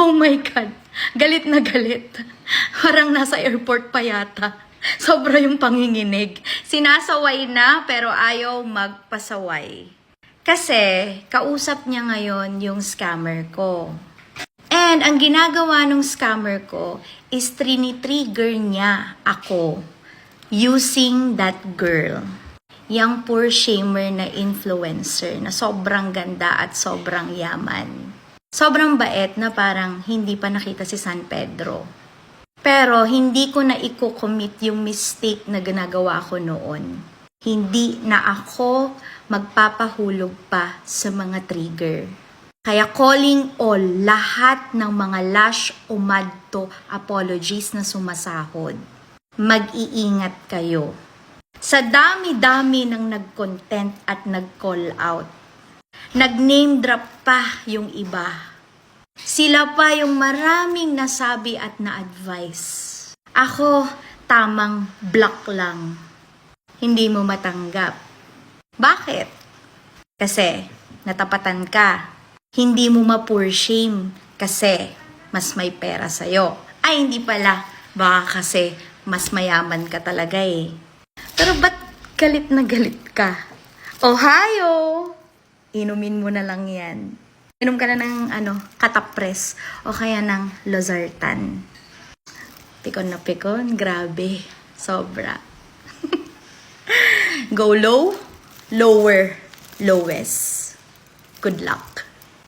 Oh my God. Galit na galit. Parang nasa airport pa yata. Sobra yung panginginig. Sinasaway na pero ayaw magpasaway. Kasi kausap niya ngayon yung scammer ko. And ang ginagawa ng scammer ko is trinitrigger niya ako using that girl. Yang poor shamer na influencer na sobrang ganda at sobrang yaman. Sobrang bait na parang hindi pa nakita si San Pedro. Pero hindi ko na i-commit yung mistake na ginagawa ko noon. Hindi na ako magpapahulog pa sa mga trigger. Kaya calling all lahat ng mga lash o madto apologies na sumasahod. Mag-iingat kayo. Sa dami-dami ng nag-content at nag-call out, nag-name drop pa yung iba. Sila pa yung maraming nasabi at na-advise. Ako, tamang block lang. Hindi mo matanggap. Bakit? Kasi natapatan ka. Hindi mo ma-poor shame kasi mas may pera sa'yo. Ay, hindi pala. Baka kasi mas mayaman ka talaga eh. Pero ba't galit na galit ka? Ohio! Inumin mo na lang yan. Inom ka na ng katapres o kaya ng losartan. Pikon na pikon, grabe. Sobra. Go low, lower, lowest. Good luck.